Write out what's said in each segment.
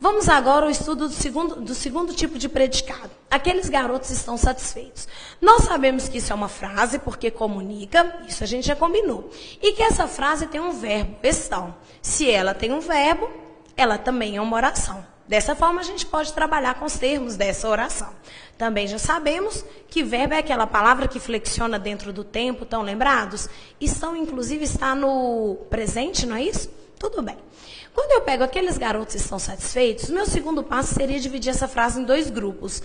Vamos agora ao estudo do segundo tipo de predicado. Aqueles garotos estão satisfeitos. Nós sabemos que isso é uma frase porque comunica, isso a gente já combinou. E que essa frase tem um verbo, estão. Se ela tem um verbo, ela também é uma oração. Dessa forma, a gente pode trabalhar com os termos dessa oração. Também já sabemos que verbo é aquela palavra que flexiona dentro do tempo, estão lembrados? Estão, inclusive, está no presente, não é isso? Tudo bem. Quando eu pego aqueles garotos que estão satisfeitos, meu segundo passo seria dividir essa frase em 2 grupos.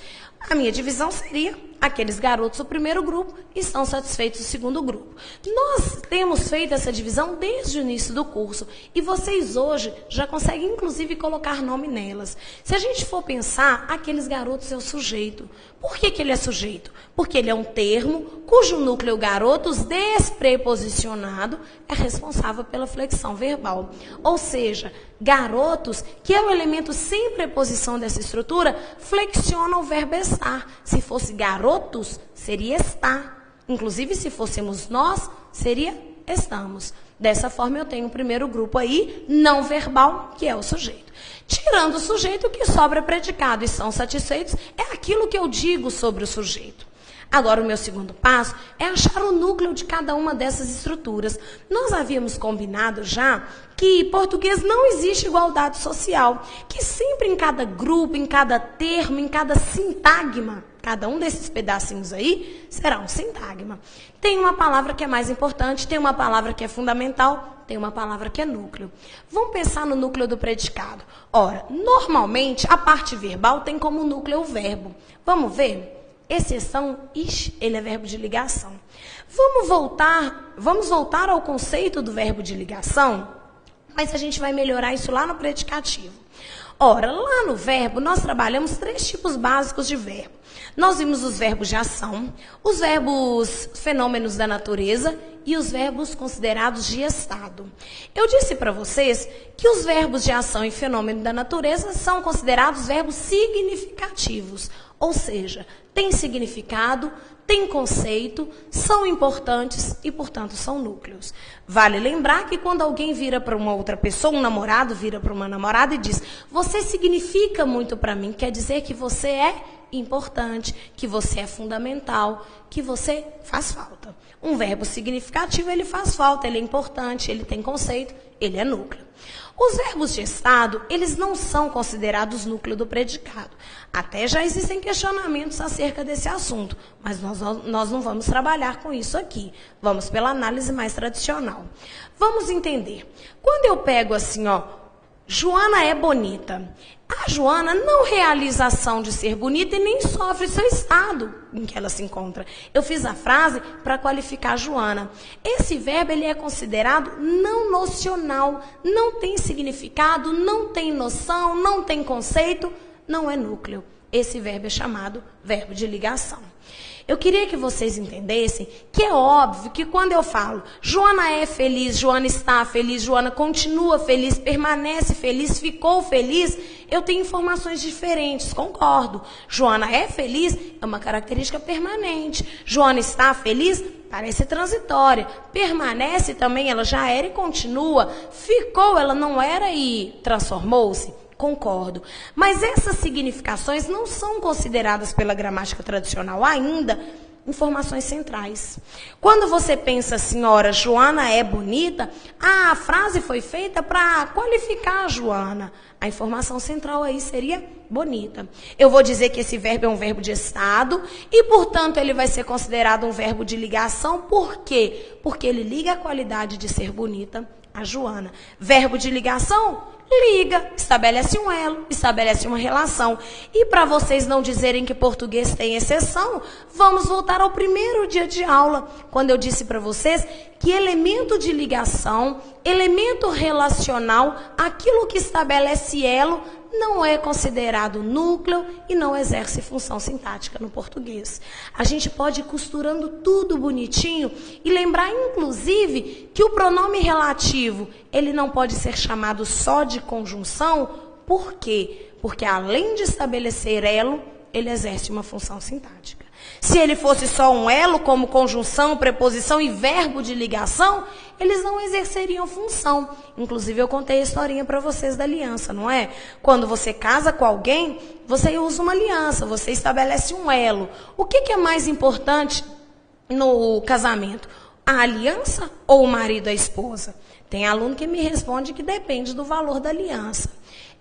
A minha divisão seria aqueles garotos do primeiro grupo estão satisfeitos do segundo grupo. Nós temos feito essa divisão desde o início do curso e vocês hoje já conseguem inclusive colocar nome nelas. Se a gente for pensar, aqueles garotos é o sujeito. Por que ele é sujeito? Porque ele é um termo cujo núcleo garotos despreposicionado é responsável pela flexão verbal. Ou seja, garotos, que é o elemento sem preposição dessa estrutura, flexiona o verbo estar. Se fosse garotos, seria estar. Inclusive, se fôssemos nós, seria estamos. Dessa forma, eu tenho o primeiro grupo aí, não verbal, que é o sujeito. Tirando o sujeito, o que sobra é predicado e são satisfeitos, é aquilo que eu digo sobre o sujeito. Agora, o meu segundo passo é achar o núcleo de cada uma dessas estruturas. Nós havíamos combinado já que em português não existe igualdade social, que sempre em cada grupo, em cada termo, em cada sintagma, cada um desses pedacinhos aí será um sintagma. Tem uma palavra que é mais importante, tem uma palavra que é fundamental, tem uma palavra que é núcleo. Vamos pensar no núcleo do predicado. Ora, normalmente a parte verbal tem como núcleo o verbo. Vamos ver? Exceção, ele é verbo de ligação. Vamos voltar ao conceito do verbo de ligação, mas a gente vai melhorar isso lá no predicativo. Ora, lá no verbo, nós trabalhamos 3 tipos básicos de verbo. Nós vimos os verbos de ação, os verbos fenômenos da natureza e os verbos considerados de estado. Eu disse para vocês que os verbos de ação e fenômeno da natureza são considerados verbos significativos, ou seja, têm significado, têm conceito, são importantes e, portanto, são núcleos. Vale lembrar que quando alguém vira para uma outra pessoa, um namorado vira para uma namorada e diz: você significa muito para mim, quer dizer que você é importante, que você é fundamental, que você faz falta. Um verbo significativo, ele faz falta, ele é importante, ele tem conceito, ele é núcleo. Os verbos de estado, eles não são considerados núcleo do predicado. Até já existem questionamentos acerca desse assunto, mas nós não vamos trabalhar com isso aqui. Vamos pela análise mais tradicional. Vamos entender. Quando eu pego assim, ó, Joana é bonita. A Joana não realiza a ação de ser bonita e nem sofre seu estado em que ela se encontra. Eu fiz a frase para qualificar a Joana. Esse verbo ele é considerado não nocional, não tem significado, não tem noção, não tem conceito, não é núcleo. Esse verbo é chamado verbo de ligação. Eu queria que vocês entendessem que é óbvio que quando eu falo Joana é feliz, Joana está feliz, Joana continua feliz, permanece feliz, ficou feliz, eu tenho informações diferentes, concordo. Joana é feliz é uma característica permanente. Joana está feliz parece transitória. Permanece também, ela já era e continua. Ficou, ela não era e transformou-se. Concordo. Mas essas significações não são consideradas pela gramática tradicional ainda informações centrais. Quando você pensa assim, ora, Joana é bonita, a frase foi feita para qualificar a Joana. A informação central aí seria bonita. Eu vou dizer que esse verbo é um verbo de estado e, portanto, ele vai ser considerado um verbo de ligação. Por quê? Porque ele liga a qualidade de ser bonita a Joana. Verbo de ligação? Liga, estabelece um elo, estabelece uma relação. E para vocês não dizerem que português tem exceção, vamos voltar ao primeiro dia de aula, quando eu disse para vocês que elemento de ligação, elemento relacional, aquilo que estabelece elo, não é considerado núcleo e não exerce função sintática no português. A gente pode ir costurando tudo bonitinho e lembrar, inclusive, que o pronome relativo, ele não pode ser chamado só de conjunção. Por quê? Porque além de estabelecer elo, ele exerce uma função sintática. Se ele fosse só um elo, como conjunção, preposição e verbo de ligação, eles não exerceriam função. Inclusive, eu contei a historinha para vocês da aliança, não é? Quando você casa com alguém, você usa uma aliança, você estabelece um elo. O que é mais importante no casamento? A aliança ou o marido, a esposa? Tem aluno que me responde que depende do valor da aliança.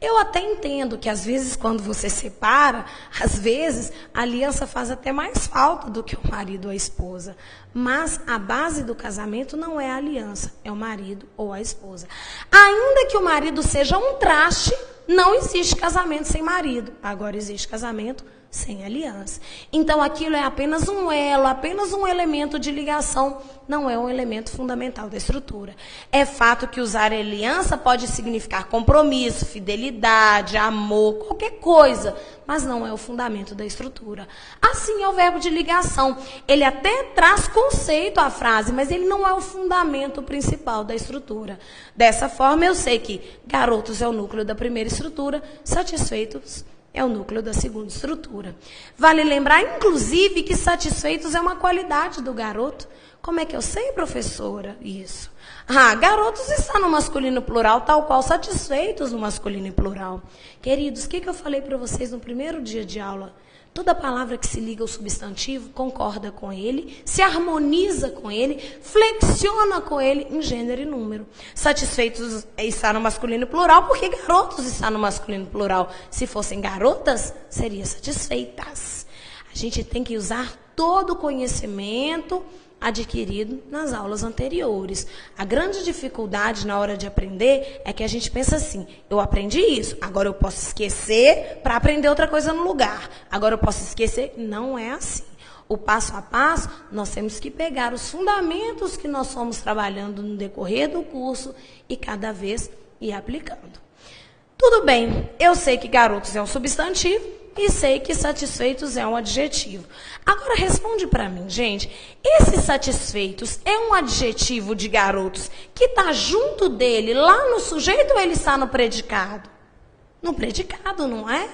Eu até entendo que, às vezes, quando você separa, às vezes, a aliança faz até mais falta do que o marido ou a esposa. Mas a base do casamento não é a aliança, é o marido ou a esposa. Ainda que o marido seja um traste, não existe casamento sem marido. Agora existe casamento sem aliança. Então, aquilo é apenas um elo, apenas um elemento de ligação, não é um elemento fundamental da estrutura. É fato que usar aliança pode significar compromisso, fidelidade, amor, qualquer coisa, mas não é o fundamento da estrutura. Assim é o verbo de ligação. Ele até traz conceito à frase, mas ele não é o fundamento principal da estrutura. Dessa forma, eu sei que garotos é o núcleo da primeira estrutura, satisfeitos é o núcleo da segunda estrutura. Vale lembrar, inclusive, que satisfeitos é uma qualidade do garoto. Como é que eu sei, professora? Isso. Garotos está no masculino plural, tal qual satisfeitos no masculino plural. Queridos, o que eu falei para vocês no primeiro dia de aula? Toda palavra que se liga ao substantivo concorda com ele, se harmoniza com ele, flexiona com ele em gênero e número. Satisfeitos está no masculino plural, porque garotos está no masculino plural. Se fossem garotas, seria satisfeitas. A gente tem que usar todo o conhecimento adquirido nas aulas anteriores. A grande dificuldade na hora de aprender é que a gente pensa assim, eu aprendi isso, agora eu posso esquecer para aprender outra coisa no lugar. Agora eu posso esquecer. Não é assim. O passo a passo, nós temos que pegar os fundamentos que nós fomos trabalhando no decorrer do curso e cada vez ir aplicando. Tudo bem, eu sei que garotos é um substantivo e sei que satisfeitos é um adjetivo. Agora responde para mim, gente, esses satisfeitos é um adjetivo de garotos que está junto dele lá no sujeito ou ele está no predicado? No predicado, não é?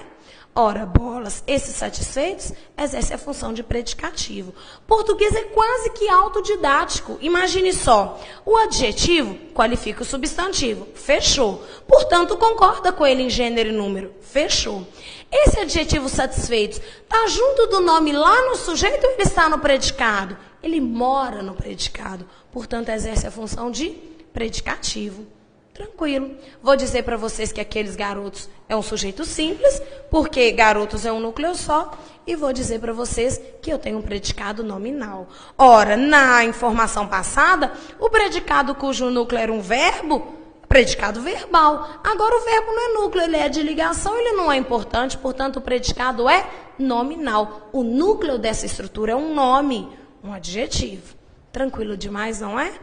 Ora, bolas, esses satisfeitos exercem a função de predicativo. Português é quase que autodidático. Imagine só, o adjetivo qualifica o substantivo, fechou. Portanto, concorda com ele em gênero e número, fechou. Esse adjetivo satisfeitos está junto do nome lá no sujeito ou ele está no predicado? Ele mora no predicado, portanto, exerce a função de predicativo. Tranquilo. Vou dizer para vocês que aqueles garotos é um sujeito simples, porque garotos é um núcleo só, e vou dizer para vocês que eu tenho um predicado nominal. Ora, na informação passada, o predicado cujo núcleo era um verbo, predicado verbal. Agora o verbo não é núcleo, ele é de ligação, ele não é importante, portanto o predicado é nominal. O núcleo dessa estrutura é um nome, um adjetivo. Tranquilo demais, não é?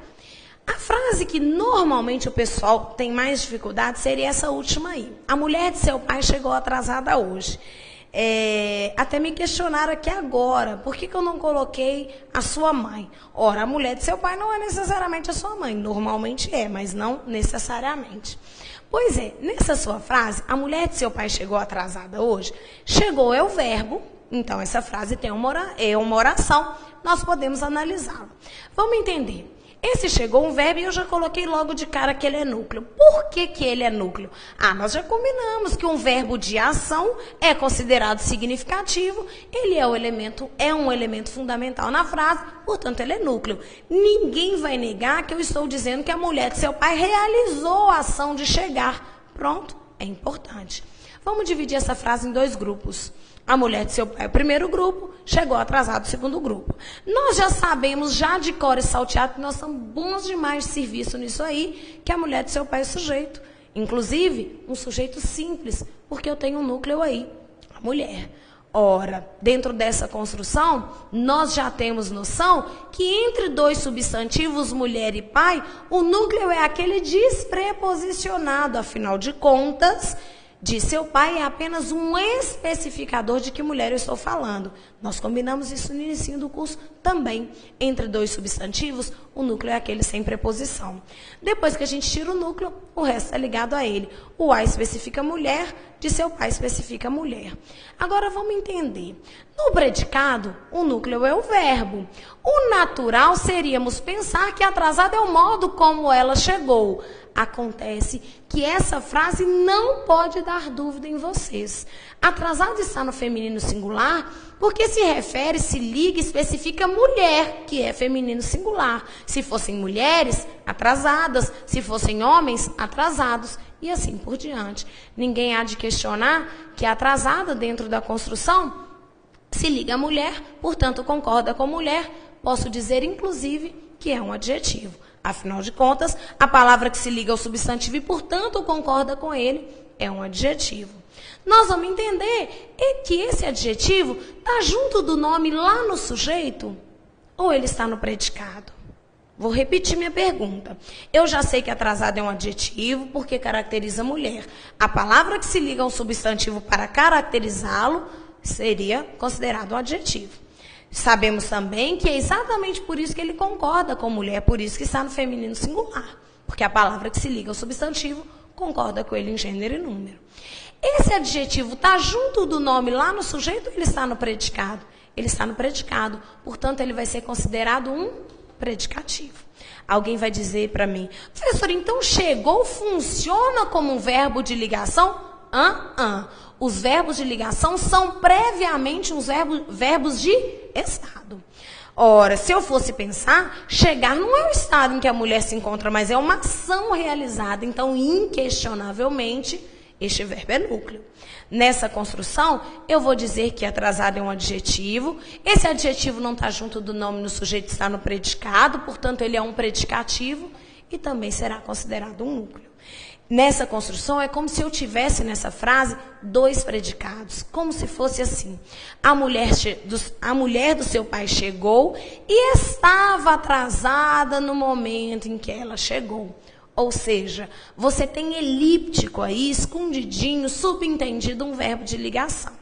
A frase que normalmente o pessoal tem mais dificuldade seria essa última aí. A mulher de seu pai chegou atrasada hoje. Até me questionaram aqui agora, por que eu não coloquei a sua mãe? Ora, a mulher de seu pai não é necessariamente a sua mãe, normalmente é, mas não necessariamente. Pois é, nessa sua frase, a mulher de seu pai chegou atrasada hoje, chegou é o verbo, então essa frase tem uma oração, nós podemos analisá-la. Vamos entender. Esse chegou um verbo e eu já coloquei logo de cara que ele é núcleo. Por que ele é núcleo? Nós já combinamos que um verbo de ação é considerado significativo, ele é um elemento fundamental na frase, portanto ele é núcleo. Ninguém vai negar que eu estou dizendo que a mulher de seu pai realizou a ação de chegar. Pronto, é importante. Vamos dividir essa frase em dois grupos. A mulher de seu pai, o primeiro grupo, chegou atrasado, o segundo grupo. Nós já sabemos, já de cor e salteado, que nós somos bons demais de serviço nisso aí, que a mulher de seu pai é sujeito. Inclusive, um sujeito simples, porque eu tenho um núcleo aí, a mulher. Ora, dentro dessa construção, nós já temos noção que entre dois substantivos, mulher e pai, o núcleo é aquele despreposicionado, afinal de contas, de seu pai é apenas um especificador de que mulher eu estou falando. Nós combinamos isso no início do curso também. Entre dois substantivos, o núcleo é aquele sem preposição. Depois que a gente tira o núcleo, o resto é ligado a ele. O A especifica mulher, de seu pai especifica mulher. Agora vamos entender. No predicado, o núcleo é o verbo. O natural seríamos pensar que atrasado é o modo como ela chegou. Acontece que essa frase não pode dar dúvida em vocês. Atrasado está no feminino singular porque se refere, se liga, especifica mulher, que é feminino singular. Se fossem mulheres, atrasadas. Se fossem homens, atrasados. E assim por diante. Ninguém há de questionar que atrasada dentro da construção se liga a mulher, portanto concorda com mulher. Posso dizer, inclusive, que é um adjetivo. Afinal de contas, a palavra que se liga ao substantivo e, portanto, concorda com ele, é um adjetivo. Nós vamos entender que esse adjetivo está junto do nome lá no sujeito ou ele está no predicado? Vou repetir minha pergunta. Eu já sei que atrasado é um adjetivo porque caracteriza mulher. A palavra que se liga ao substantivo para caracterizá-lo seria considerado um adjetivo. Sabemos também que é exatamente por isso que ele concorda com mulher, por isso que está no feminino singular. Porque a palavra que se liga ao substantivo concorda com ele em gênero e número. Esse adjetivo está junto do nome lá no sujeito ou ele está no predicado? Ele está no predicado, portanto ele vai ser considerado um predicativo. Alguém vai dizer para mim, professor, então chegou funciona como um verbo de ligação? Os verbos de ligação são previamente os verbos de estado. Ora, se eu fosse pensar, chegar não é o estado em que a mulher se encontra, mas é uma ação realizada. Então, inquestionavelmente, este verbo é núcleo. Nessa construção, eu vou dizer que atrasado é um adjetivo. Esse adjetivo não está junto do nome no sujeito, está no predicado, portanto, ele é um predicativo e também será considerado um núcleo. Nessa construção, é como se eu tivesse nessa frase dois predicados, como se fosse assim. A mulher do seu pai chegou e estava atrasada no momento em que ela chegou. Ou seja, você tem elíptico aí, escondidinho, subentendido um verbo de ligação.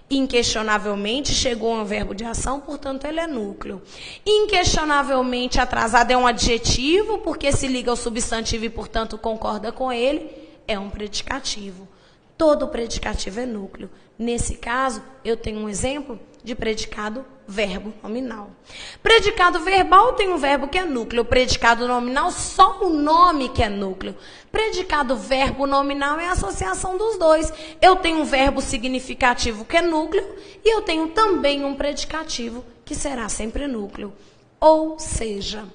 Inquestionavelmente chegou a um verbo de ação, portanto ele é núcleo. Inquestionavelmente atrasado é um adjetivo, porque se liga ao substantivo e, portanto, concorda com ele, é um predicativo. Todo predicativo é núcleo. Nesse caso, eu tenho um exemplo de predicado verbo nominal. Predicado verbal tem um verbo que é núcleo. Predicado nominal, só o nome que é núcleo. Predicado verbo nominal é a associação dos dois. Eu tenho um verbo significativo que é núcleo e eu tenho também um predicativo que será sempre núcleo. Ou seja,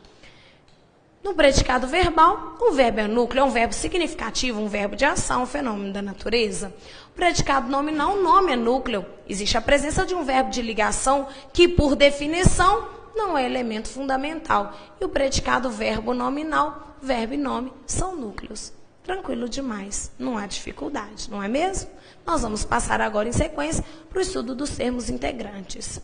no predicado verbal, o verbo é núcleo, é um verbo significativo, um verbo de ação, um fenômeno da natureza. O predicado nominal, o nome é núcleo. Existe a presença de um verbo de ligação que, por definição, não é elemento fundamental. E o predicado verbo nominal, verbo e nome, são núcleos. Tranquilo demais, não há dificuldade, não é mesmo? Nós vamos passar agora em sequência para o estudo dos termos integrantes.